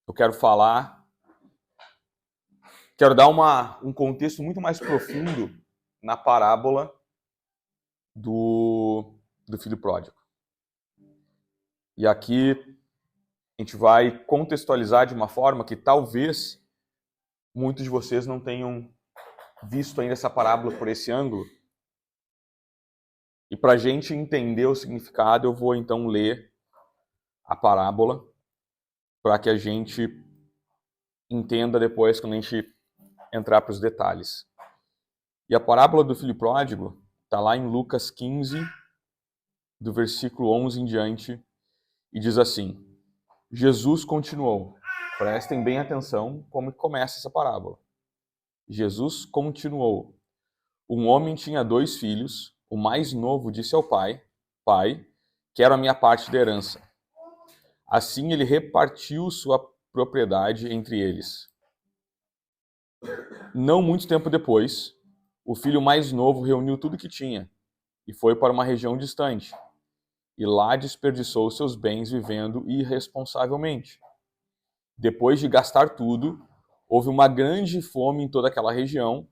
eu quero dar um contexto muito mais profundo na parábola do filho pródigo. E aqui a gente vai contextualizar de uma forma que talvez muitos de vocês não tenham visto ainda essa parábola por esse ângulo. E para a gente entender o significado, eu vou então ler a parábola para que a gente entenda depois quando a gente entrar para os detalhes. E a parábola do filho pródigo está lá em Lucas 15, do versículo 11 em diante, e diz assim: Jesus continuou. Prestem bem atenção como começa essa parábola. Jesus continuou. Um homem tinha 2 filhos. O mais novo disse ao pai: Pai, quero a minha parte da herança. Assim ele repartiu sua propriedade entre eles. Não muito tempo depois, o filho mais novo reuniu tudo que tinha e foi para uma região distante. E lá desperdiçou seus bens vivendo irresponsavelmente. Depois de gastar tudo, houve uma grande fome em toda aquela região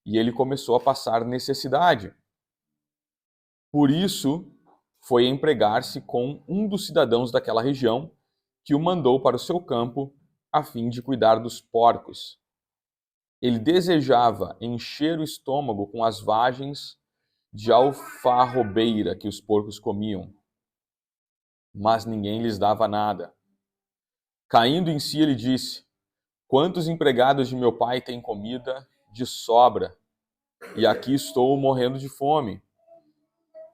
e ele começou a passar necessidade. Por isso, foi empregar-se com um dos cidadãos daquela região, que o mandou para o seu campo a fim de cuidar dos porcos. Ele desejava encher o estômago com as vagens de alfarrobeira que os porcos comiam, mas ninguém lhes dava nada. Caindo em si, ele disse: Quantos empregados de meu pai têm comida de sobra, e aqui estou morrendo de fome?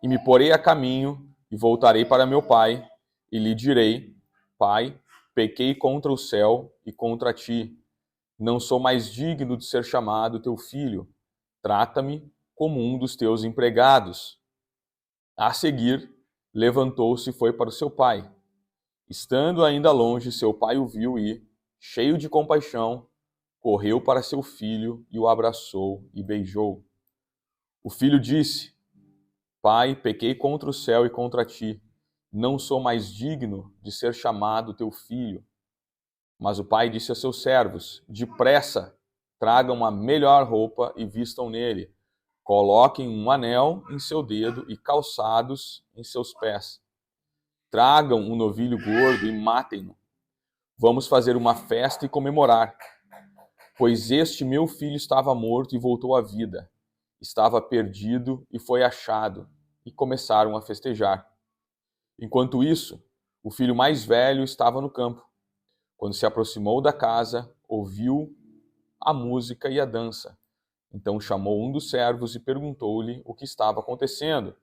E me porei a caminho e voltarei para meu pai, e lhe direi: Pai, pequei contra o céu e contra ti. Não sou mais digno de ser chamado teu filho. Trata-me como um dos teus empregados. A seguir, levantou-se e foi para o seu pai. Estando ainda longe, seu pai o viu e, cheio de compaixão, correu para seu filho e o abraçou e beijou. O filho disse: Pai, pequei contra o céu e contra ti. Não sou mais digno de ser chamado teu filho. Mas o pai disse a seus servos: Depressa, tragam a melhor roupa e vistam nele. Coloquem um anel em seu dedo e calçados em seus pés. Tragam um novilho gordo e matem-no. Vamos fazer uma festa e comemorar. Pois este meu filho estava morto e voltou à vida. Estava perdido e foi achado. E começaram a festejar. Enquanto isso, o filho mais velho estava no campo. Quando se aproximou da casa, ouviu a música e a dança. Então chamou um dos servos e perguntou-lhe o que estava acontecendo.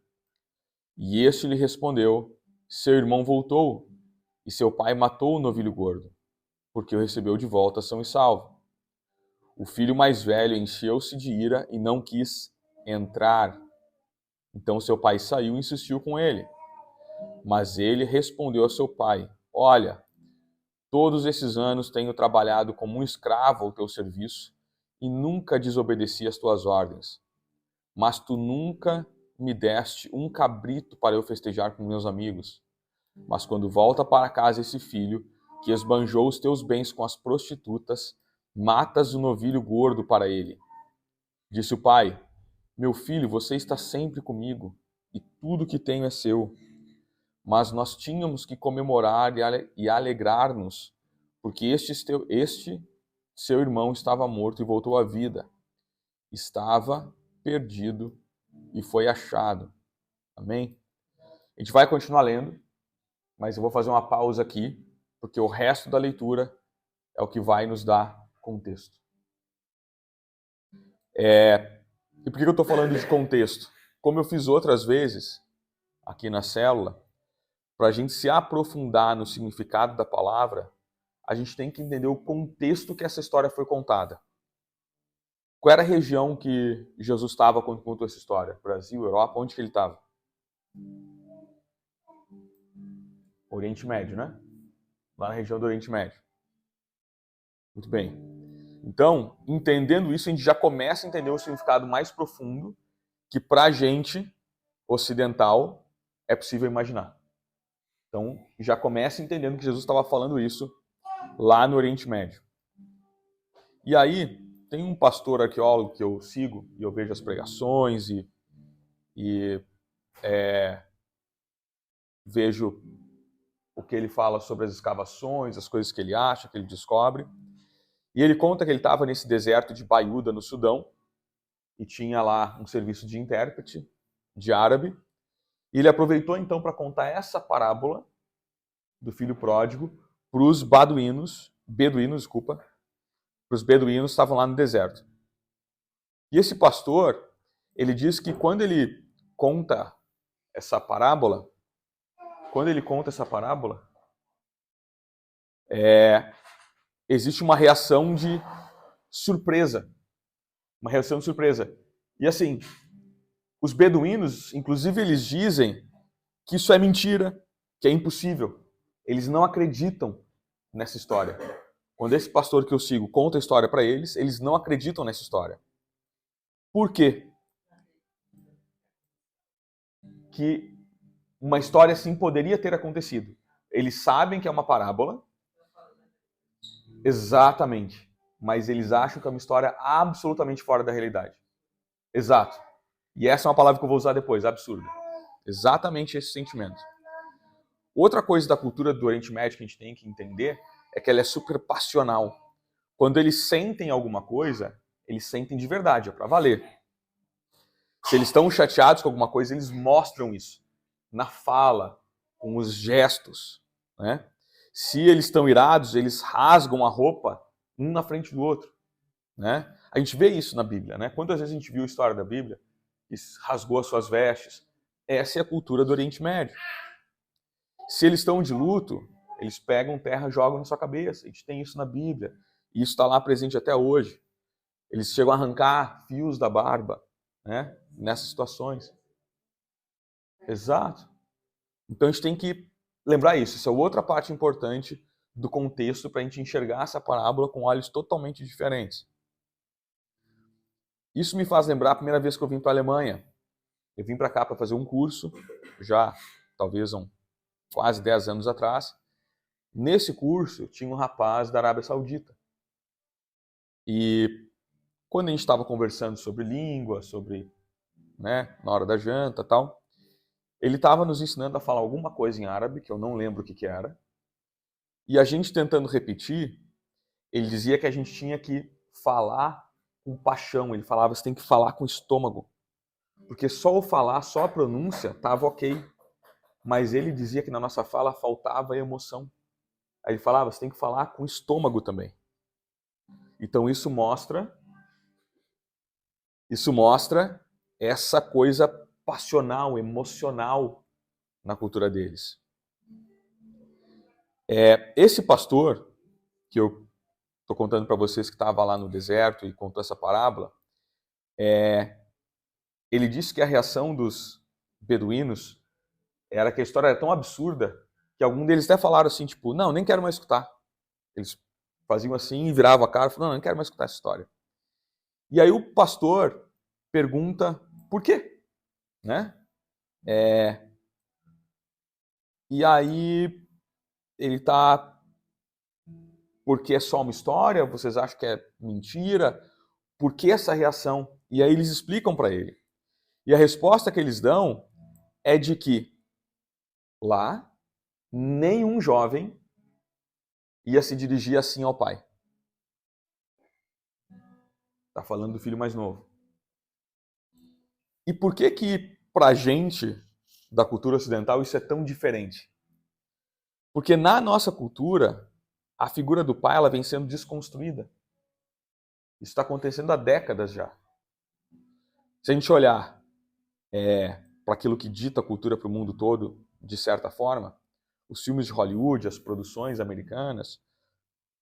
E este lhe respondeu: Seu irmão voltou, e seu pai matou o novilho gordo, porque o recebeu de volta são e salvo. O filho mais velho encheu-se de ira e não quis entrar. Então seu pai saiu e insistiu com ele. Mas ele respondeu a seu pai: Olha, todos esses anos tenho trabalhado como um escravo ao teu serviço e nunca desobedeci às tuas ordens. Mas tu nunca me deste um cabrito para eu festejar com meus amigos. Mas quando volta para casa esse filho, que esbanjou os teus bens com as prostitutas, matas o novilho gordo para ele. Disse o pai: Meu filho, você está sempre comigo, e tudo que tenho é seu. Mas nós tínhamos que comemorar e alegrar-nos, porque este seu irmão estava morto e voltou à vida. Estava perdido e foi achado. Amém? A gente vai continuar lendo, mas eu vou fazer uma pausa aqui, porque o resto da leitura é o que vai nos dar contexto. E por que eu estou falando de contexto? Como eu fiz outras vezes aqui na célula, para a gente se aprofundar no significado da palavra, a gente tem que entender o contexto que essa história foi contada. Qual era a região que Jesus estava quando contou essa história? Brasil, Europa, onde que ele estava? Oriente Médio, né? Lá na região do Oriente Médio. Muito bem. Então, entendendo isso, a gente já começa a entender o significado mais profundo que para a gente, ocidental, é possível imaginar. Então, já começa entendendo que Jesus estava falando isso lá no Oriente Médio. E aí, tem um pastor arqueólogo que eu sigo, e eu vejo as pregações, e vejo o que ele fala sobre as escavações, as coisas que ele acha, que ele descobre. E ele conta que ele estava nesse deserto de Baiuda, no Sudão, e tinha lá um serviço de intérprete, de árabe. E ele aproveitou então para contar essa parábola do filho pródigo para os beduínos que estavam lá no deserto. E esse pastor, ele diz que quando ele conta essa parábola, existe uma reação de surpresa. E assim, os beduínos, inclusive, eles dizem que isso é mentira, que é impossível. Eles não acreditam nessa história. Quando esse pastor que eu sigo conta a história para eles, eles não acreditam nessa história. Por quê? Que uma história assim poderia ter acontecido. Eles sabem que é uma parábola. Exatamente. Mas eles acham que é uma história absolutamente fora da realidade. Exato. E essa é uma palavra que eu vou usar depois, absurdo. Exatamente esse sentimento. Outra coisa da cultura do Oriente Médio que a gente tem que entender é que ela é super passional. Quando eles sentem alguma coisa, eles sentem de verdade, é para valer. Se eles estão chateados com alguma coisa, eles mostram isso na fala, com os gestos, né? Se eles estão irados, eles rasgam a roupa um na frente do outro, né? A gente vê isso na Bíblia, né? Quantas vezes a gente viu a história da Bíblia e rasgou as suas vestes? Essa é a cultura do Oriente Médio. Se eles estão de luto, eles pegam terra e jogam na sua cabeça. A gente tem isso na Bíblia. E isso está lá presente até hoje. Eles chegam a arrancar fios da barba, né? Nessas situações. Exato. Então a gente tem que lembrar isso. Isso é outra parte importante do contexto para a gente enxergar essa parábola com olhos totalmente diferentes. Isso me faz lembrar a primeira vez que eu vim para a Alemanha. Eu vim para cá para fazer um curso, já talvez quase 10 anos atrás. Nesse curso tinha um rapaz da Arábia Saudita. E quando a gente estava conversando sobre língua, sobre, né, na hora da janta e tal, ele estava nos ensinando a falar alguma coisa em árabe, que eu não lembro o que era. E a gente tentando repetir, ele dizia que a gente tinha que falar com paixão. Ele falava, você tem que falar com estômago. Porque só o falar, só a pronúncia, estava ok. Mas ele dizia que na nossa fala faltava emoção. Aí ele falava, você tem que falar com estômago também. Então isso mostra essa coisa passional, emocional na cultura deles. Esse pastor, que eu estou contando para vocês que estava lá no deserto e contou essa parábola, ele disse que a reação dos beduínos era que a história era tão absurda que algum deles até falaram assim, tipo, não, nem quero mais escutar. Eles faziam assim e viravam a cara e falaram, não, nem quero mais escutar essa história. E aí o pastor pergunta por quê, né? E aí ele tá, porque é só uma história? Vocês acham que é mentira? Por que essa reação? E aí eles explicam para ele. E a resposta que eles dão é de que lá nenhum jovem ia se dirigir assim ao pai. Tá falando do filho mais novo. E por que pra gente da cultura ocidental isso é tão diferente? Porque na nossa cultura a figura do pai ela vem sendo desconstruída. Isso está acontecendo há décadas já. Se a gente olhar para aquilo que dita a cultura para o mundo todo, de certa forma, os filmes de Hollywood, as produções americanas,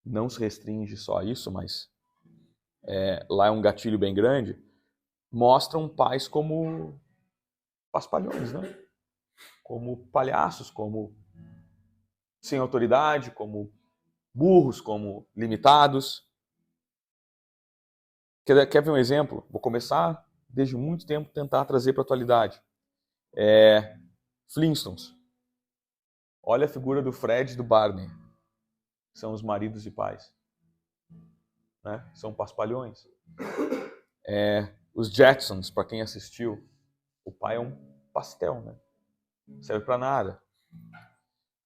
não se restringe só a isso, mas lá é um gatilho bem grande, mostram pais como paspalhões, né? Como palhaços, como sem autoridade, como burros, como limitados. Quer ver um exemplo? Vou começar desde muito tempo tentar trazer para a atualidade. Flintstones. Olha a figura do Fred e do Barney. são os maridos e pais. Né? São paspalhões. Os Jetsons, para quem assistiu, o pai é um pastel, né? Não serve para nada.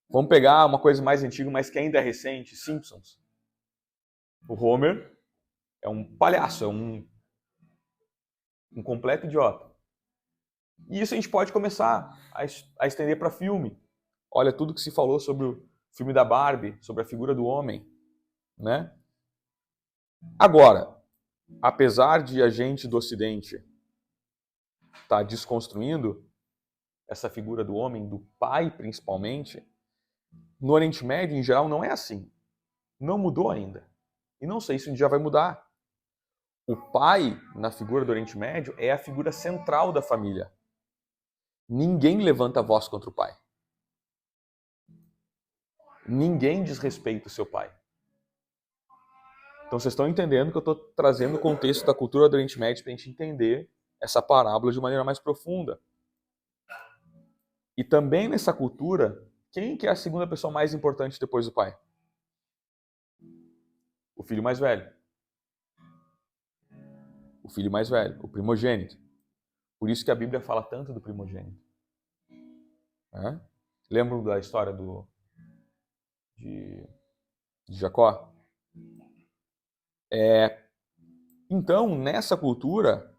Vamos pegar uma coisa mais antiga, mas que ainda é recente, Simpsons. O Homer é um palhaço, é um completo idiota. E isso a gente pode começar a estender para filme. Olha tudo que se falou sobre o filme da Barbie, sobre a figura do homem, né? Agora, apesar de a gente do Ocidente estar desconstruindo essa figura do homem, do pai principalmente, no Oriente Médio, em geral, não é assim. Não mudou ainda. E não sei se um dia vai mudar. O pai, na figura do Oriente Médio, é a figura central da família. Ninguém levanta a voz contra o pai. Ninguém desrespeita o seu pai. Então vocês estão entendendo que eu estou trazendo o contexto da cultura do Oriente Médio para a gente entender essa parábola de maneira mais profunda. E também nessa cultura, quem que é a segunda pessoa mais importante depois do pai? O filho mais velho. O filho mais velho, o primogênito. Por isso que a Bíblia fala tanto do primogênito. Lembram da história de Jacó? Então, nessa cultura,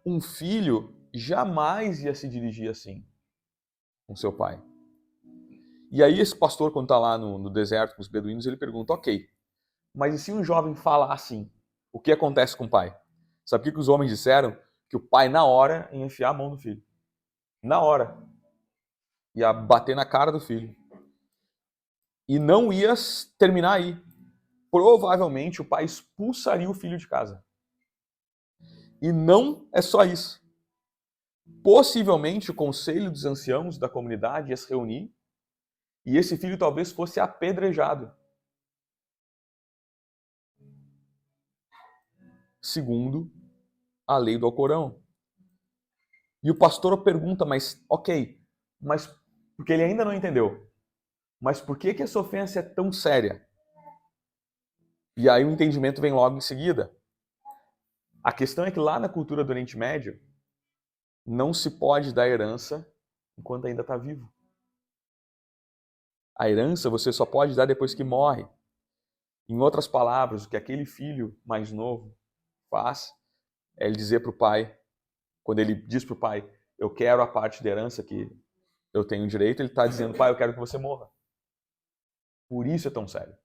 um filho jamais ia se dirigir assim com seu pai. E aí esse pastor, quando está lá no deserto com os beduínos, ele pergunta, ok, mas e se um jovem fala assim? O que acontece com o pai? Sabe o que os homens disseram? Que o pai, na hora, ia enfiar a mão no filho. Na hora. Ia bater na cara do filho. E não ia terminar aí. Provavelmente o pai expulsaria o filho de casa. E não é só isso. Possivelmente o conselho dos anciãos da comunidade ia se reunir e esse filho talvez fosse apedrejado. Segundo a lei do Alcorão. E o pastor pergunta, mas porque ele ainda não entendeu. Mas por que essa ofensa é tão séria? E aí o entendimento vem logo em seguida. A questão é que lá na cultura do Oriente Médio, não se pode dar herança enquanto ainda está vivo. A herança você só pode dar depois que morre. Em outras palavras, o que aquele filho mais novo faz é ele dizer para o pai, quando ele diz para o pai, eu quero a parte da herança que eu tenho direito, ele está dizendo, pai, eu quero que você morra. Por isso é tão sério.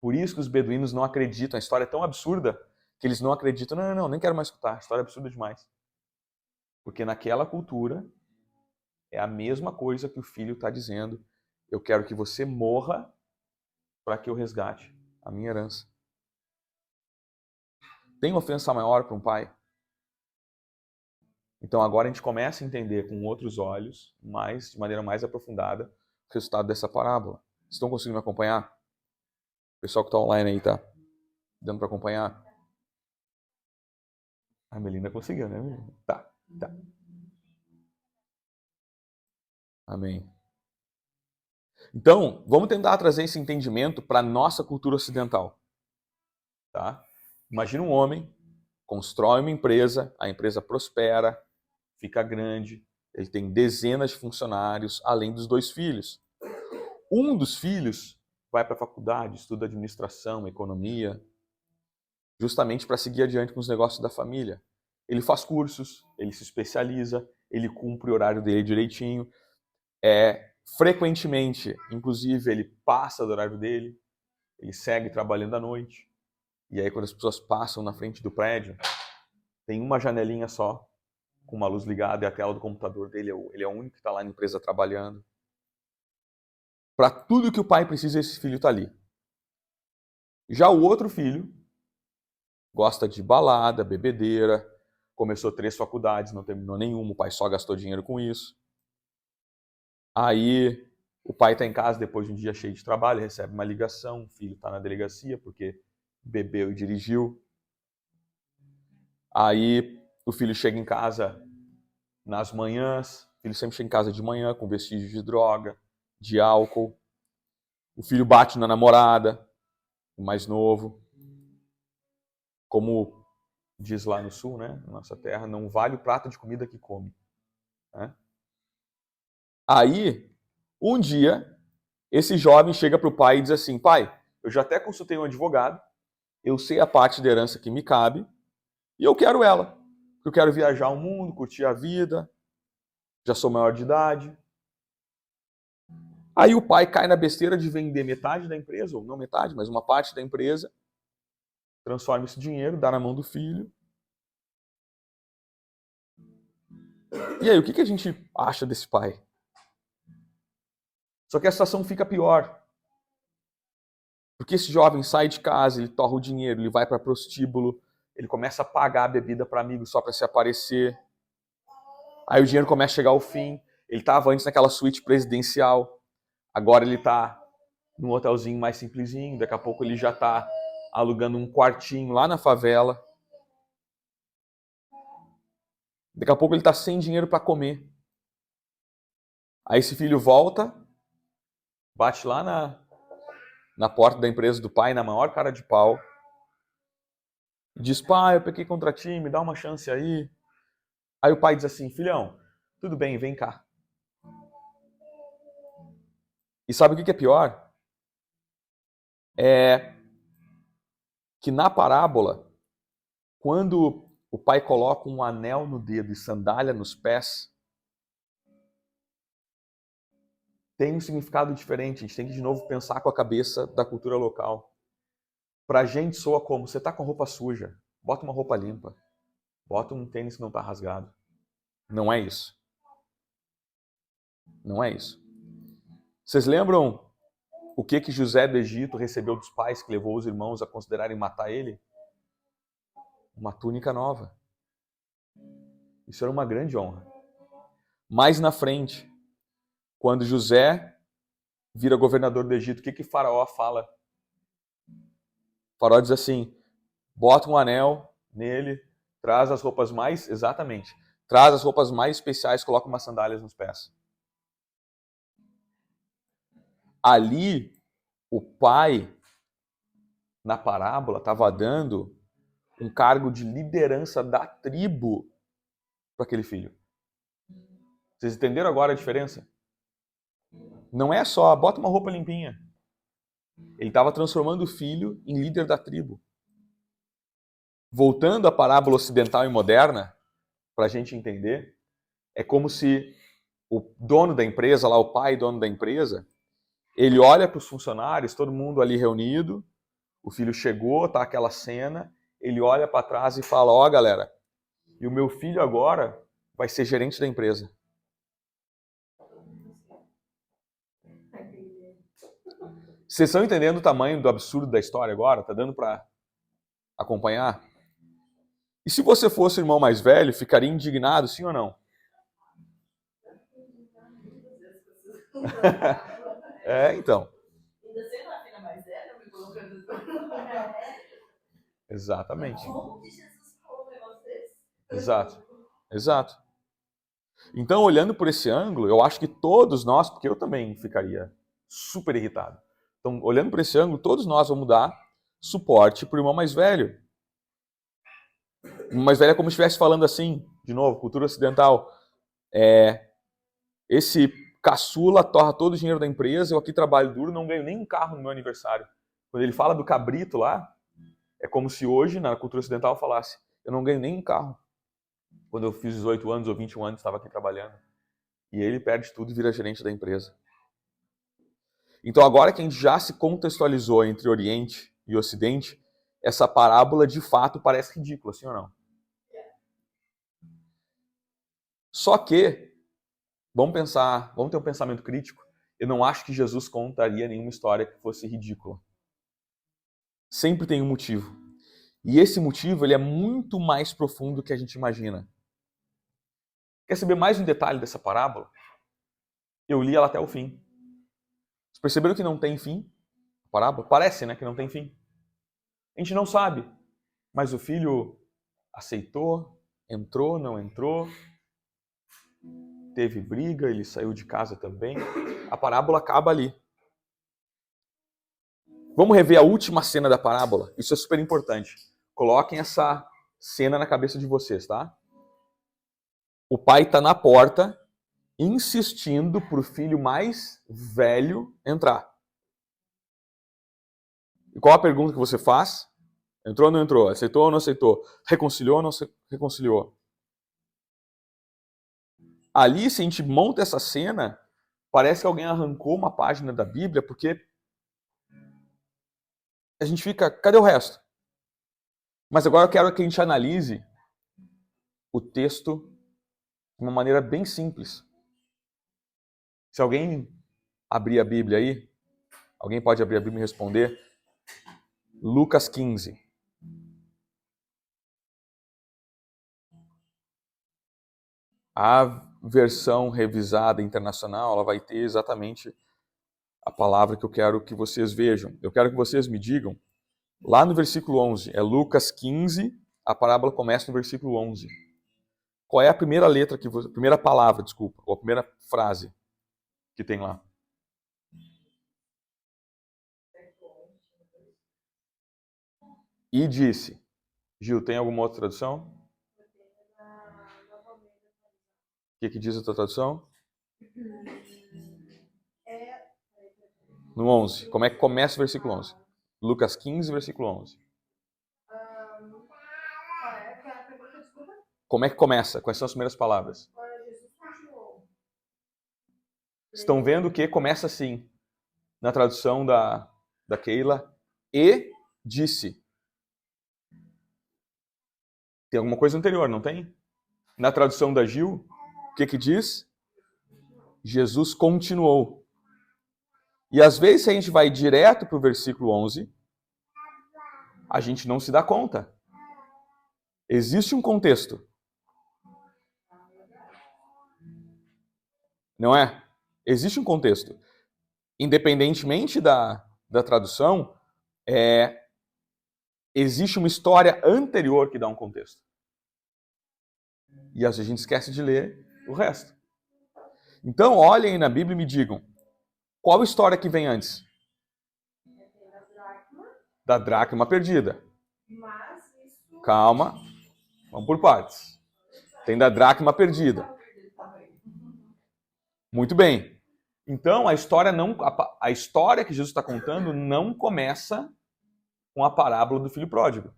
Por isso que os beduínos não acreditam. A história é tão absurda que eles não acreditam. Não, nem quero mais escutar. A história é absurda demais. Porque naquela cultura é a mesma coisa que o filho está dizendo. Eu quero que você morra para que eu resgate a minha herança. Tem ofensa maior para um pai? Então agora a gente começa a entender com outros olhos, de maneira mais aprofundada, o resultado dessa parábola. Estão conseguindo me acompanhar? O pessoal que está online aí, tá dando para acompanhar? A Melinda conseguiu, né? Tá. Amém. Então, vamos tentar trazer esse entendimento para a nossa cultura ocidental. Tá? Imagina um homem, constrói uma empresa, a empresa prospera, fica grande, ele tem dezenas de funcionários, além dos 2 filhos. Um dos filhos vai para a faculdade, estuda administração, economia, justamente para seguir adiante com os negócios da família. Ele faz cursos, ele se especializa, ele cumpre o horário dele direitinho. Frequentemente, inclusive, ele passa do horário dele, ele segue trabalhando à noite. E aí, quando as pessoas passam na frente do prédio, tem uma janelinha só, com uma luz ligada, e a tela do computador dele, ele é o único que está lá na empresa trabalhando. Para tudo que o pai precisa, esse filho está ali. Já o outro filho gosta de balada, bebedeira, começou 3 faculdades, não terminou nenhuma, o pai só gastou dinheiro com isso. Aí o pai está em casa depois de um dia cheio de trabalho, recebe uma ligação, o filho está na delegacia porque bebeu e dirigiu. Aí o filho chega em casa nas manhãs, o filho sempre chega em casa de manhã com vestígios de droga, de álcool. O filho bate na namorada, o mais novo. Como diz lá no sul, né, na nossa terra, não vale o prato de comida que come. Né? Aí, um dia, esse jovem chega para o pai e diz assim: pai, eu já até consultei um advogado, eu sei a parte da herança que me cabe e eu quero ela. Eu quero viajar o mundo, curtir a vida, já sou maior de idade. Aí o pai cai na besteira de vender metade da empresa, ou não metade, mas uma parte da empresa, transforma esse dinheiro, dá na mão do filho. E aí, o que a gente acha desse pai? Só que a situação fica pior. Porque esse jovem sai de casa, ele torra o dinheiro, ele vai para prostíbulo, ele começa a pagar a bebida para amigos só para se aparecer. Aí o dinheiro começa a chegar ao fim. Ele estava antes naquela suíte presidencial, agora ele está num hotelzinho mais simplesinho, daqui a pouco ele já está alugando um quartinho lá na favela. Daqui a pouco ele está sem dinheiro para comer. Aí esse filho volta, bate lá na porta da empresa do pai, na maior cara de pau, e diz: pai, eu pequei contra ti, me dá uma chance aí. Aí o pai diz assim: filhão, tudo bem, vem cá. E sabe o que é pior? É que na parábola, quando o pai coloca um anel no dedo e sandália nos pés, tem um significado diferente. A gente tem que de novo pensar com a cabeça da cultura local. Pra gente soa como: você tá com roupa suja, bota uma roupa limpa, bota um tênis que não tá rasgado. Não é isso. Não é isso. Vocês lembram o que José do Egito recebeu dos pais que levou os irmãos a considerarem matar ele? Uma túnica nova. Isso era uma grande honra. Mais na frente, quando José vira governador do Egito, o que Faraó fala? Faraó diz assim: bota um anel nele, traz as roupas mais, exatamente, traz as roupas mais especiais, coloca umas sandálias nos pés. Ali, o pai, na parábola, estava dando um cargo de liderança da tribo para aquele filho. Vocês entenderam agora a diferença? Não é só, bota uma roupa limpinha. Ele estava transformando o filho em líder da tribo. Voltando à parábola ocidental e moderna, para a gente entender, é como se o dono da empresa, lá o pai dono da empresa, ele olha para os funcionários, todo mundo ali reunido, o filho chegou, tá aquela cena, ele olha para trás e fala: ó, galera, e o meu filho agora vai ser gerente da empresa. Vocês estão entendendo o tamanho do absurdo da história agora? Tá dando para acompanhar? E se você fosse o irmão mais velho, ficaria indignado, sim ou não? Então. Exatamente. Exato. Exato. Então, olhando por esse ângulo, eu acho que todos nós, porque eu também ficaria super irritado. Então, olhando por esse ângulo, todos nós vamos dar suporte para o irmão mais velho. O irmão mais velho é como se estivesse falando assim, de novo, cultura ocidental. Esse caçula torra todo o dinheiro da empresa, eu aqui trabalho duro, não ganho nem um carro no meu aniversário. Quando ele fala do cabrito lá, é como se hoje, na cultura ocidental, falasse: eu não ganho nem um carro. Quando eu fiz 18 anos ou 21 anos, estava aqui trabalhando. E ele perde tudo e vira gerente da empresa. Então, agora que a gente já se contextualizou entre Oriente e Ocidente, essa parábola de fato parece ridícula, sim ou não? Só que, vamos ter um pensamento crítico. Eu não acho que Jesus contaria nenhuma história que fosse ridícula. Sempre tem um motivo. E esse motivo ele é muito mais profundo do que a gente imagina. Quer saber mais um detalhe dessa parábola? Eu li ela até o fim. Vocês perceberam que não tem fim? A parábola? Parece, né, que não tem fim. A gente não sabe. Mas o filho aceitou, entrou, não entrou, teve briga, ele saiu de casa também. A parábola acaba ali. Vamos rever a última cena da parábola? Isso é super importante. Coloquem essa cena na cabeça de vocês, tá? O pai está na porta, insistindo para o filho mais velho entrar. E qual a pergunta que você faz? Entrou ou não entrou? Aceitou ou não aceitou? Reconciliou ou não reconciliou? Ali, se a gente monta essa cena, parece que alguém arrancou uma página da Bíblia, porque a gente fica, cadê o resto? Mas agora eu quero que a gente analise o texto de uma maneira bem simples. Se alguém abrir a Bíblia aí, alguém pode abrir a Bíblia e responder? Lucas 15. A versão revisada internacional, ela vai ter exatamente a palavra que eu quero que vocês vejam. Eu quero que vocês me digam, lá no versículo 11, é Lucas 15, a parábola começa no versículo 11. Qual é a primeira letra que você, primeira palavra, desculpa, ou a primeira frase que tem lá? E disse. Gil, tem alguma outra tradução? O que diz a tua tradução? No 11. Como é que começa o versículo 11? Lucas 15, versículo 11. Como é que começa? Quais são as primeiras palavras? Estão vendo que começa assim, na tradução da Keila, e disse. Tem alguma coisa anterior, não tem? Na tradução da Gil, o que diz? Jesus continuou. E às vezes, se a gente vai direto para o versículo 11, a gente não se dá conta. Existe um contexto. Não é? Existe um contexto. Independentemente da tradução, existe uma história anterior que dá um contexto. E às vezes a gente esquece de ler o resto. Então, olhem na Bíblia e me digam, qual história que vem antes? Da dracma perdida. Calma, vamos por partes. Tem da dracma perdida. Muito bem. Então, a história que Jesus está contando não começa com a parábola do filho pródigo.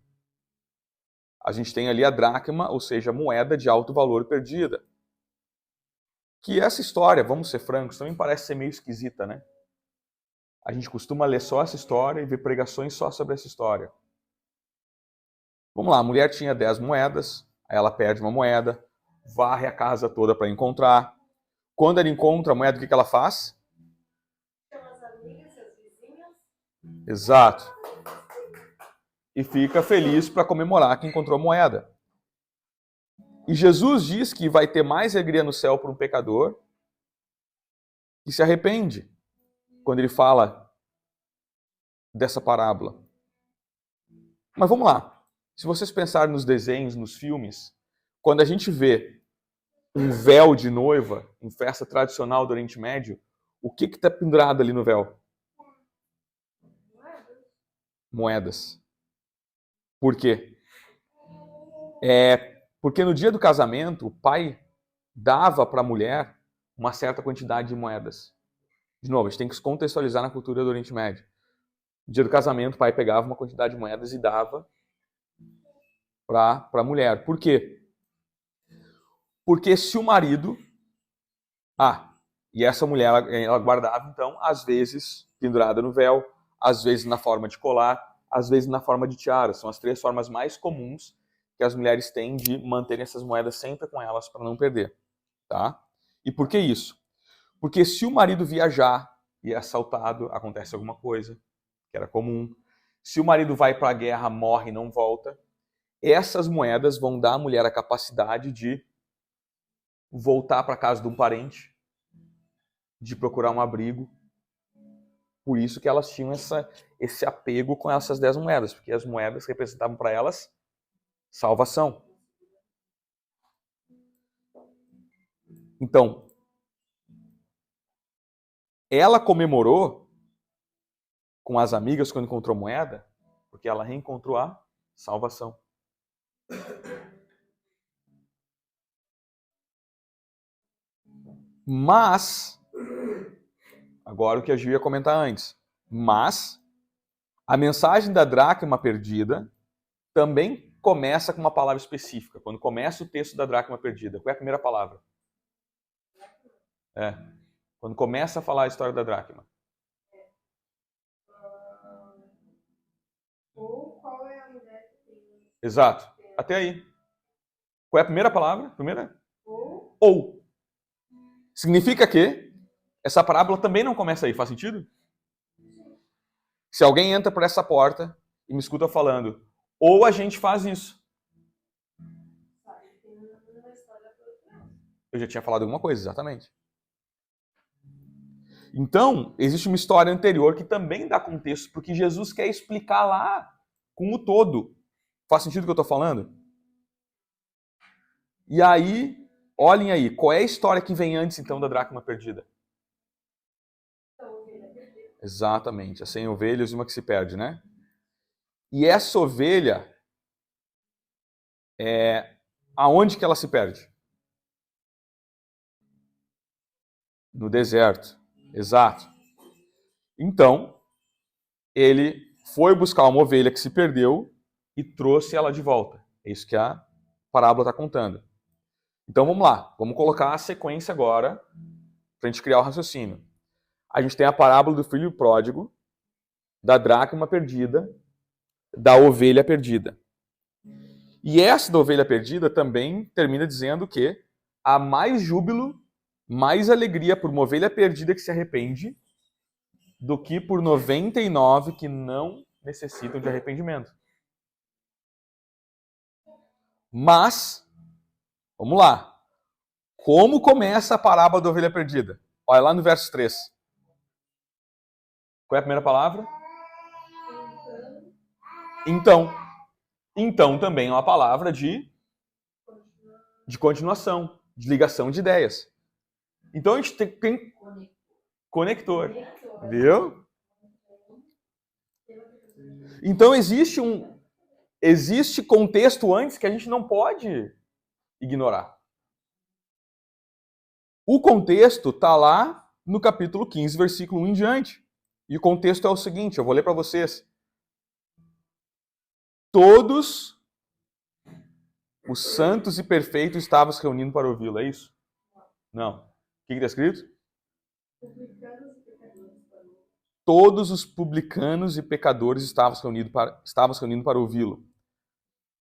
A gente tem ali a dracma, ou seja, a moeda de alto valor perdida. Que essa história, vamos ser francos, também parece ser meio esquisita, né? A gente costuma ler só essa história e ver pregações só sobre essa história. Vamos lá, a mulher tinha 10 moedas, aí ela perde uma moeda, varre a casa toda para encontrar. Quando ela encontra a moeda, o que ela faz? Chama as amigas, as vizinhas. Exato. E fica feliz para comemorar que encontrou a moeda. E Jesus diz que vai ter mais alegria no céu por um pecador que se arrepende, quando ele fala dessa parábola. Mas vamos lá. Se vocês pensarem nos desenhos, nos filmes, quando a gente vê um véu de noiva em festa tradicional do Oriente Médio, o que está pendurado ali no véu? Moedas. Por quê? Porque no dia do casamento, o pai dava para a mulher uma certa quantidade de moedas. De novo, a gente tem que se contextualizar na cultura do Oriente Médio. No dia do casamento, o pai pegava uma quantidade de moedas e dava para a mulher. Por quê? Porque se o marido... e essa mulher, ela guardava, então, às vezes pendurada no véu, às vezes na forma de colar, às vezes na forma de tiara. São as 3 formas mais comuns que as mulheres têm de manterem essas moedas sempre com elas para não perder. Tá? E por que isso? Porque se o marido viajar e é assaltado, acontece alguma coisa, que era comum. Se o marido vai para a guerra, morre e não volta, essas moedas vão dar à mulher a capacidade de voltar para casa de um parente, de procurar um abrigo. Por isso que elas tinham esse apego com essas 10 moedas, porque as moedas representavam para elas salvação. Então, ela comemorou com as amigas quando encontrou moeda? Porque ela reencontrou a salvação. Mas, agora o que a Gil ia comentar antes, mas a mensagem da dracma perdida também começa com uma palavra específica. Quando começa o texto da dracma perdida, qual é a primeira palavra? Quando começa a falar a história da dracma. Ou qual é a mulher que tem... Exato. Até aí. Qual é a primeira palavra? Primeira? Ou. Significa que essa parábola também não começa aí. Faz sentido? Se alguém entra por essa porta e me escuta falando, ou a gente faz isso. Eu já tinha falado alguma coisa, exatamente. Então, existe uma história anterior que também dá contexto porque Jesus quer explicar lá com o todo. Faz sentido o que eu estou falando? E aí, olhem aí, qual é a história que vem antes então da dracma perdida? Exatamente, as 100 ovelhas e uma que se perde, né? E essa ovelha, aonde que ela se perde? No deserto, exato. Então, ele foi buscar uma ovelha que se perdeu e trouxe ela de volta. É isso que a parábola está contando. Então vamos lá, vamos colocar a sequência agora para a gente criar o raciocínio. A gente tem a parábola do filho pródigo, da dracma perdida, da ovelha perdida. E essa da ovelha perdida também termina dizendo que há mais júbilo, mais alegria por uma ovelha perdida que se arrepende do que por 99 que não necessitam de arrependimento. Mas, vamos lá. Como começa a parábola da ovelha perdida? Olha lá no verso 3. Qual é a primeira palavra? Então. Então também é uma palavra de continuação, de ligação de ideias. Então a gente tem conector. Viu? Então existe contexto antes que a gente não pode ignorar. O contexto está lá no capítulo 15, versículo 1 em diante. E o contexto é o seguinte, eu vou ler para vocês. Todos os santos e perfeitos estavam se reunindo para ouvi-lo, é isso? Não. O que está escrito? Todos os publicanos e pecadores estavam se reunindo para ouvi-lo.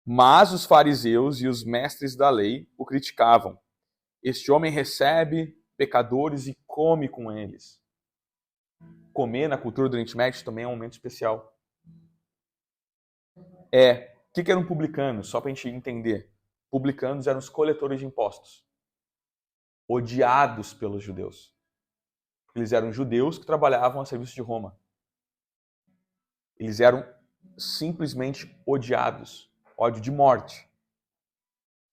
Mas os fariseus e os mestres da lei o criticavam. Este homem recebe pecadores e come com eles. Comer na cultura do Oriente Médio também é um momento especial. O que eram publicanos? Só para a gente entender. Publicanos eram os coletores de impostos. Odiados pelos judeus. Eles eram judeus que trabalhavam a serviço de Roma. Eles eram simplesmente odiados. Ódio de morte.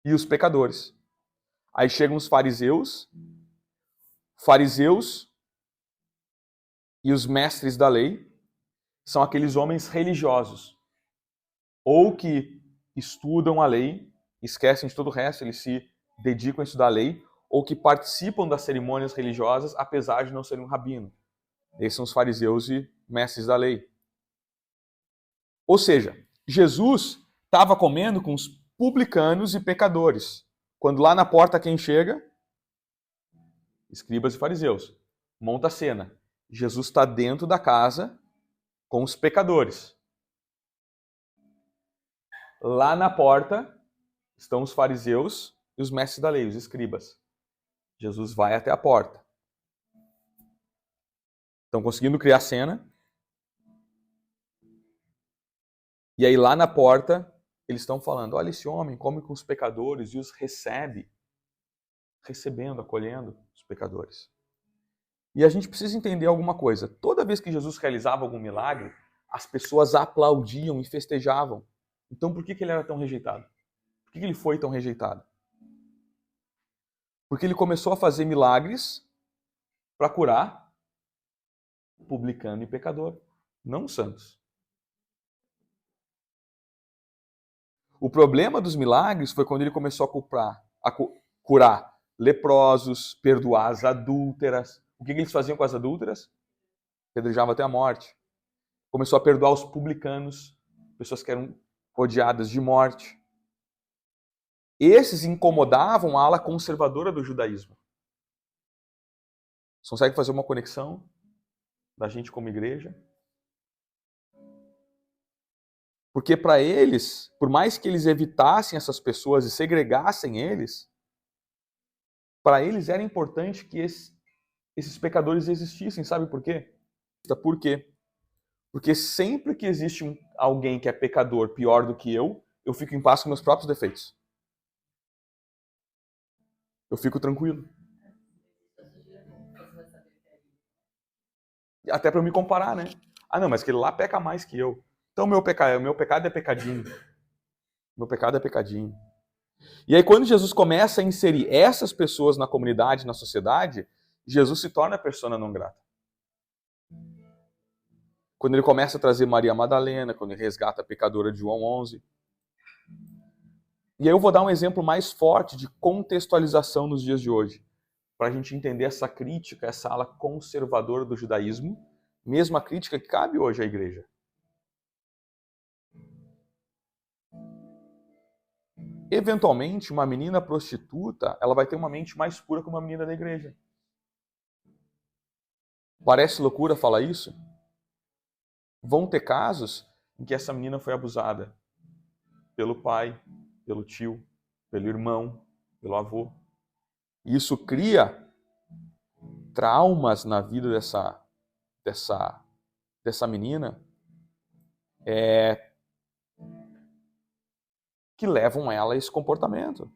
E os pecadores. Aí chegam os fariseus e os mestres da lei são aqueles homens religiosos. Ou que estudam a lei, esquecem de todo o resto, eles se dedicam a estudar a lei, ou que participam das cerimônias religiosas, apesar de não serem um rabino. Esses são os fariseus e mestres da lei. Ou seja, Jesus estava comendo com os publicanos e pecadores. Quando lá na porta quem chega? Escribas e fariseus. Monta a cena. Jesus está dentro da casa com os pecadores. Lá na porta estão os fariseus e os mestres da lei, os escribas. Jesus vai até a porta. Estão conseguindo criar a cena. E aí lá na porta eles estão falando, olha esse homem come com os pecadores e os recebe. Recebendo, acolhendo os pecadores. E a gente precisa entender alguma coisa. Toda vez que Jesus realizava algum milagre, as pessoas aplaudiam e festejavam. Então por que ele era tão rejeitado? Por que ele foi tão rejeitado? Porque ele começou a fazer milagres para curar publicano e pecador. não santos. O problema dos milagres foi quando ele começou a curar leprosos, perdoar as adúlteras. O que eles faziam com as adúlteras? Apedrejavam até a morte. Começou a perdoar os publicanos, pessoas que eram odiadas de morte. Esses incomodavam a ala conservadora do judaísmo. Você consegue fazer uma conexão da gente como igreja? Porque para eles, por mais que eles evitassem essas pessoas e segregassem eles, para eles era importante que esses pecadores existissem. Sabe por quê? Por quê? Porque sempre que existe alguém que é pecador pior do que eu fico em paz com meus próprios defeitos. Eu fico tranquilo. Até para eu me comparar, né? Ah, não, mas aquele lá peca mais que eu. Então meu pecado é pecadinho. Meu pecado é pecadinho. E aí quando Jesus começa a inserir essas pessoas na comunidade, na sociedade, Jesus se torna persona non grata. Quando ele começa a trazer Maria Madalena, quando ele resgata a pecadora de João 11. E aí eu vou dar um exemplo mais forte de contextualização nos dias de hoje, para a gente entender essa crítica, essa ala conservadora do judaísmo, mesma crítica que cabe hoje à igreja. Eventualmente, uma menina prostituta, ela vai ter uma mente mais pura que uma menina da igreja. Parece loucura falar isso? Vão ter casos em que essa menina foi abusada pelo pai, pelo tio, pelo irmão, pelo avô. E isso cria traumas na vida dessa menina que levam ela a esse comportamento.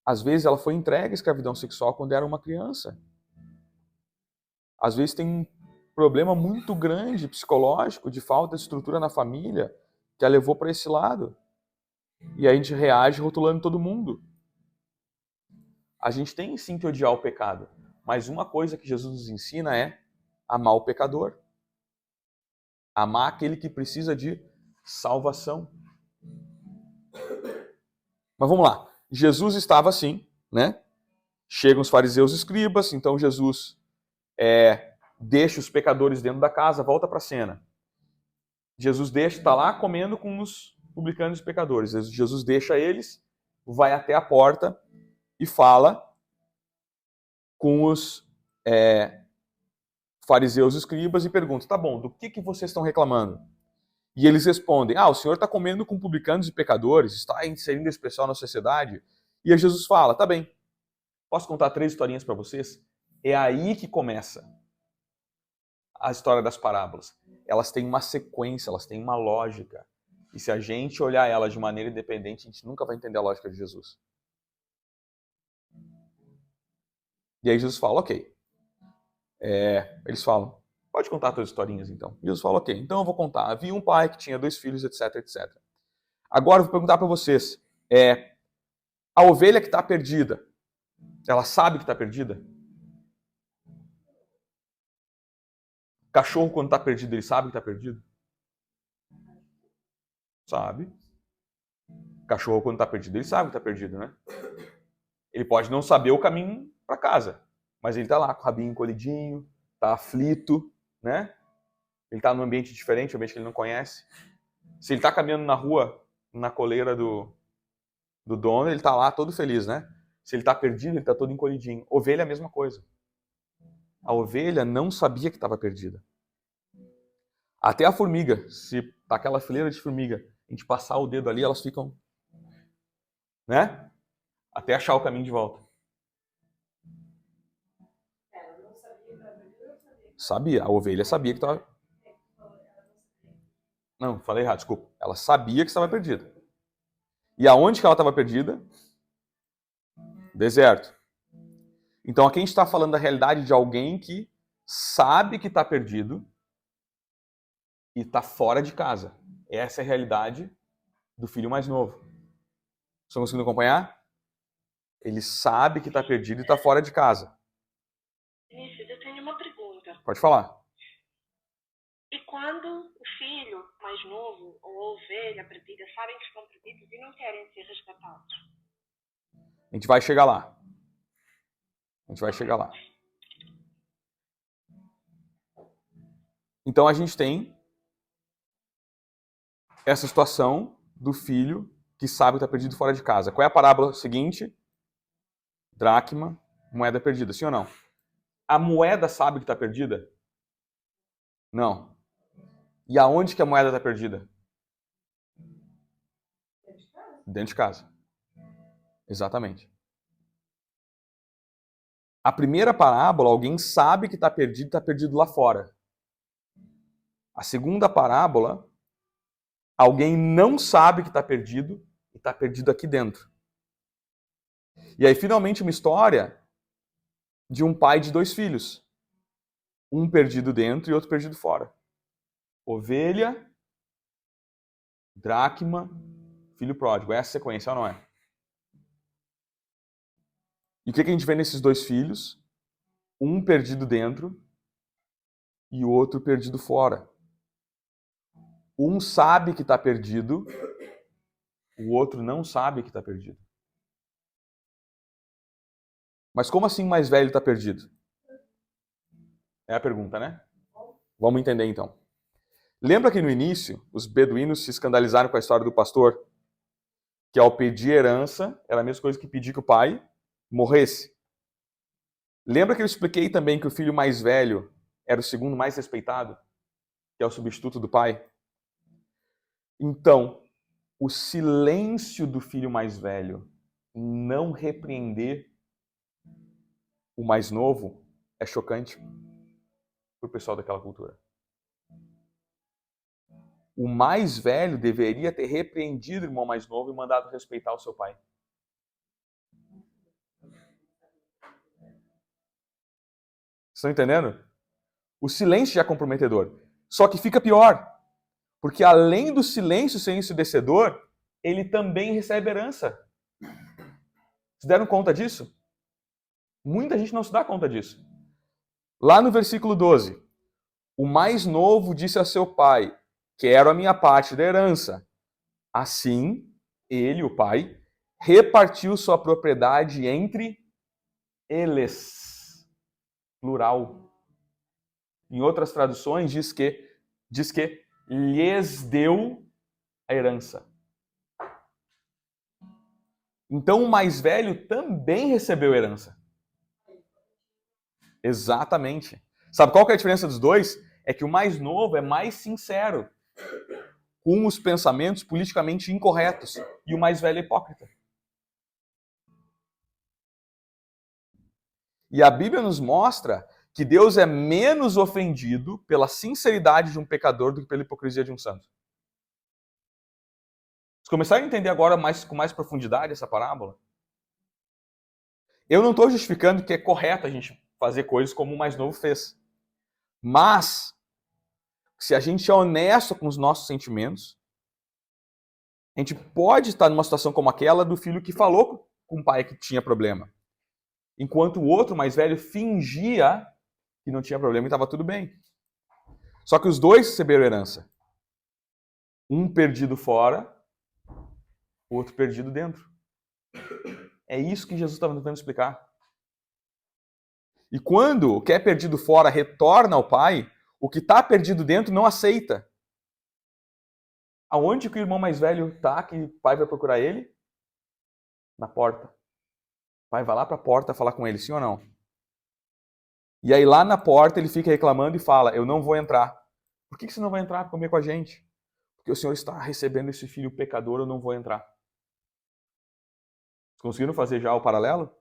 Às vezes ela foi entregue à escravidão sexual quando era uma criança. Às vezes tem um problema muito grande psicológico de falta de estrutura na família que a levou para esse lado. E aí a gente reage rotulando todo mundo. A gente tem sim que odiar o pecado, mas uma coisa que Jesus nos ensina é amar o pecador. Amar aquele que precisa de salvação. Mas vamos lá. Jesus estava assim, né? Chegam os fariseus e escribas, então Jesus deixa os pecadores dentro da casa, volta para a cena. Jesus está lá comendo com os publicanos e pecadores. Jesus deixa eles, vai até a porta e fala com os fariseus e escribas e pergunta, tá bom, do que vocês estão reclamando? E eles respondem, o senhor está comendo com publicanos e pecadores, está inserindo esse pessoal na sociedade. E aí Jesus fala, tá bem, posso contar 3 historinhas para vocês? É aí que começa a história das parábolas. Elas têm uma sequência, elas têm uma lógica. E se a gente olhar elas de maneira independente, a gente nunca vai entender a lógica de Jesus. E aí Jesus fala, ok. Eles falam, pode contar todas as historinhas então. E Jesus fala, ok, então eu vou contar. Havia um pai que tinha 2 filhos, etc, etc. Agora eu vou perguntar para vocês, a ovelha que está perdida, ela sabe que está perdida? O cachorro, quando está perdido, ele sabe que está perdido? Sabe. O cachorro, quando está perdido, ele sabe que está perdido, né? Ele pode não saber o caminho para casa, mas ele está lá com o rabinho encolhidinho, está aflito, né? Ele está num ambiente diferente, um ambiente que ele não conhece. Se ele está caminhando na rua, na coleira do dono, ele está lá todo feliz, né? Se ele está perdido, ele está todo encolhidinho. Ovelha é a mesma coisa. A ovelha não sabia que estava perdida. Até a formiga, se tá aquela fileira de formiga, a gente passar o dedo ali, elas ficam, né? Até achar o caminho de volta. Ela não sabia que estava perdida, não sabia. Sabia, a ovelha sabia que estava... Não, falei errado, desculpa. Ela sabia que estava perdida. E aonde que ela estava perdida? Deserto. Então aqui a gente está falando da realidade de alguém que sabe que está perdido e está fora de casa. Essa é a realidade do filho mais novo. Estão conseguindo acompanhar? Ele sabe que está perdido e está fora de casa. Vinícius, eu tenho uma pergunta. Pode falar. quando o filho mais novo ou a ovelha perdida sabem que estão perdidos e não querem ser resgatados? A gente vai chegar lá. A gente vai chegar lá. Então a gente tem essa situação do filho que sabe que está perdido fora de casa. Qual é a parábola seguinte? Dracma, moeda perdida, sim ou não? A moeda sabe que está perdida? Não. E aonde que a moeda está perdida? Dentro de casa. Exatamente. A primeira parábola, alguém sabe que está perdido lá fora. A segunda parábola, alguém não sabe que está perdido e está perdido aqui dentro. E aí, finalmente, uma história de um pai de 2 filhos. Um perdido dentro e outro perdido fora. Ovelha, dracma, filho pródigo. Essa é a sequência, ou não é? E o que a gente vê nesses 2 filhos? Um perdido dentro e o outro perdido fora. Um sabe que está perdido, o outro não sabe que está perdido. Mas como assim o mais velho está perdido? É a pergunta, né? Vamos entender então. Lembra que no início os beduínos se escandalizaram com a história do pastor? Que ao pedir herança, era a mesma coisa que pedir que o pai morresse. Lembra que eu expliquei também que o filho mais velho era o segundo mais respeitado? Que é o substituto do pai? Então, o silêncio do filho mais velho em não repreender o mais novo é chocante para o pessoal daquela cultura. O mais velho deveria ter repreendido o irmão mais novo e mandado respeitar o seu pai. Estão entendendo? O silêncio já é comprometedor. Só que fica pior. Porque além do silêncio ser ensurdecedor, ele também recebe herança. Se deram conta disso? Muita gente não se dá conta disso. Lá no versículo 12, o mais novo disse a seu pai: quero a minha parte da herança. Assim, ele, o pai, repartiu sua propriedade entre eles. Plural. Em outras traduções, diz que lhes deu a herança. Então o mais velho também recebeu herança. Exatamente. Sabe qual que é a diferença dos dois? É que o mais novo é mais sincero com os pensamentos politicamente incorretos e o mais velho é hipócrita. E a Bíblia nos mostra que Deus é menos ofendido pela sinceridade de um pecador do que pela hipocrisia de um santo. Vocês começaram a entender agora com mais profundidade essa parábola? Eu não estou justificando que é correto a gente fazer coisas como o mais novo fez. Mas, se a gente é honesto com os nossos sentimentos, a gente pode estar numa situação como aquela do filho que falou com o pai que tinha problema. Enquanto o outro, mais velho, fingia que não tinha problema e estava tudo bem. Só que os dois receberam herança. Um perdido fora, o outro perdido dentro. É isso que Jesus estava tentando explicar. E quando o que é perdido fora retorna ao pai, o que está perdido dentro não aceita. Aonde que o irmão mais velho está, que o pai vai procurar ele? Na porta. O pai vai lá para a porta falar com ele, sim ou não? E aí lá na porta ele fica reclamando e fala, eu não vou entrar. Por que você não vai entrar para comer com a gente? Porque o Senhor está recebendo esse filho pecador, eu não vou entrar. Conseguiram fazer já o paralelo?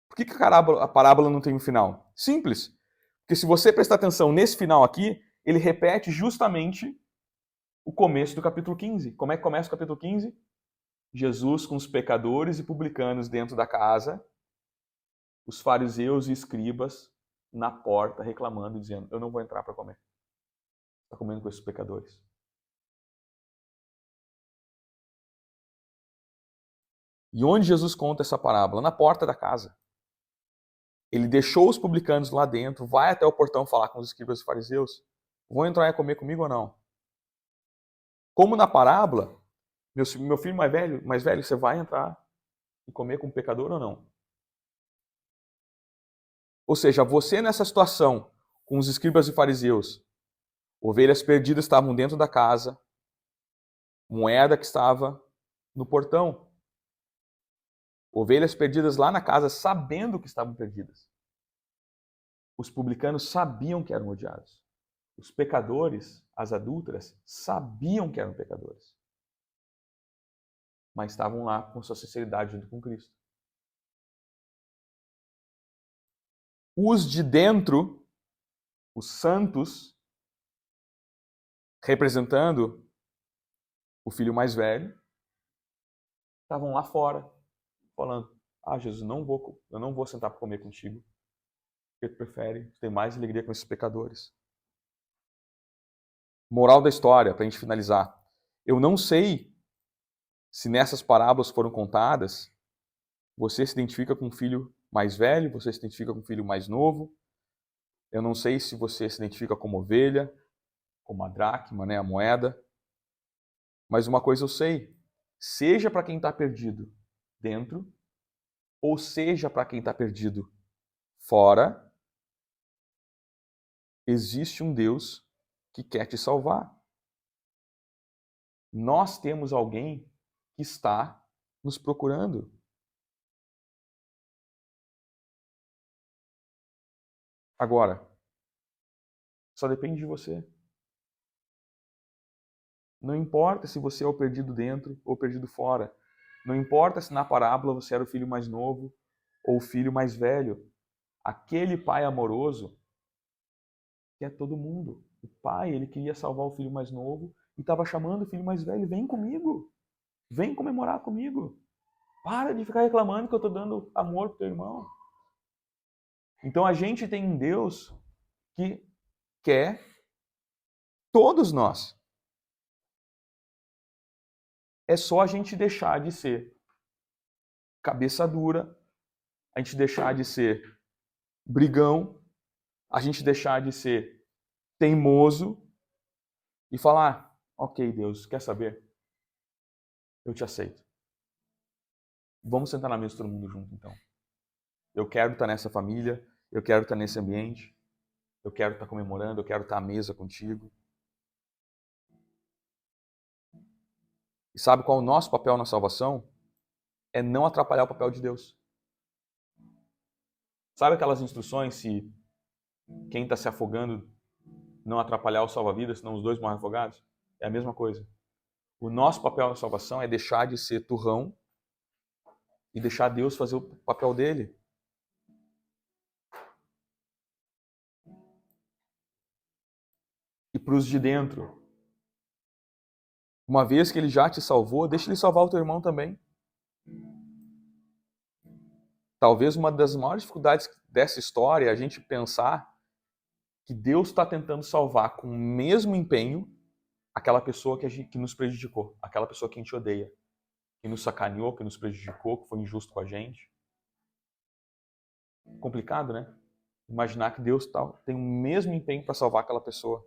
Por que a parábola não tem um final? Simples. Porque se você prestar atenção nesse final aqui, ele repete justamente o começo do capítulo 15. Como é que começa o capítulo 15? Jesus com os pecadores e publicanos dentro da casa, os fariseus e escribas na porta reclamando, dizendo, eu não vou entrar para comer. Está comendo com esses pecadores. E onde Jesus conta essa parábola? Na porta da casa. Ele deixou os publicanos lá dentro, vai até o portão falar com os escribas e fariseus. Vão entrar e comer comigo ou não? Como na parábola, meu filho mais velho, você vai entrar e comer com o pecador ou não? Ou seja, você nessa situação, com os escribas e fariseus, ovelhas perdidas estavam dentro da casa, moeda que estava no portão. Ovelhas perdidas lá na casa, sabendo que estavam perdidas. Os publicanos sabiam que eram odiados. Os pecadores, as adúlteras, sabiam que eram pecadores. Mas estavam lá com sua sinceridade junto com Cristo. Os de dentro, os santos, representando o filho mais velho, estavam lá fora, falando: Jesus, eu não vou sentar para comer contigo, porque tu prefere ter mais alegria com esses pecadores. Moral da história, para a gente finalizar. Eu não sei se nessas parábolas foram contadas, você se identifica com um filho mais velho, você se identifica com um filho mais novo. Eu não sei se você se identifica como ovelha, como a dracma, a moeda. Mas uma coisa eu sei, seja para quem está perdido dentro, ou seja para quem está perdido fora, existe um Deus que quer te salvar. Nós temos alguém que está nos procurando. Agora, só depende de você. Não importa se você é o perdido dentro ou o perdido fora. Não importa se na parábola você era o filho mais novo ou o filho mais velho. Aquele pai amoroso quer todo mundo. O pai, ele queria salvar o filho mais novo e estava chamando o filho mais velho: vem comigo. Vem comemorar comigo. Para de ficar reclamando que eu estou dando amor pro teu irmão. Então a gente tem um Deus que quer todos nós. É só a gente deixar de ser cabeça dura, a gente deixar de ser brigão, a gente deixar de ser teimoso e falar: ok, Deus, quer saber? Eu te aceito. Vamos sentar na mesa todo mundo junto, então. Eu quero estar nessa família, eu quero estar nesse ambiente, eu quero estar comemorando, eu quero estar à mesa contigo. E sabe qual é o nosso papel na salvação? É não atrapalhar o papel de Deus. Sabe aquelas instruções, se quem está se afogando não atrapalhar o salva-vidas, senão os dois morrem afogados? É a mesma coisa. O nosso papel na salvação é deixar de ser turrão e deixar Deus fazer o papel dele. E para os de dentro, uma vez que ele já te salvou, deixa ele salvar o teu irmão também. Talvez uma das maiores dificuldades dessa história é a gente pensar que Deus está tentando salvar com o mesmo empenho aquela pessoa que nos prejudicou, aquela pessoa que a gente odeia, que nos sacaneou, que nos prejudicou, que foi injusto com a gente. Complicado, né? Imaginar que Deus tem o mesmo empenho para salvar aquela pessoa.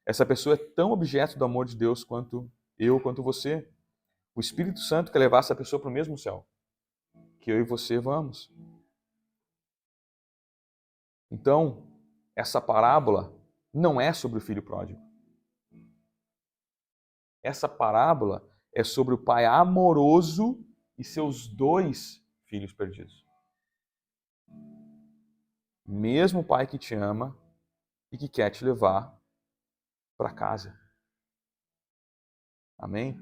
Essa pessoa é tão objeto do amor de Deus quanto eu, quanto você. O Espírito Santo quer levar essa pessoa para o mesmo céu que eu e você vamos. Então, essa parábola não é sobre o filho pródigo. Essa parábola é sobre o pai amoroso e seus dois filhos perdidos. Mesmo pai que te ama e que quer te levar para casa. Amém?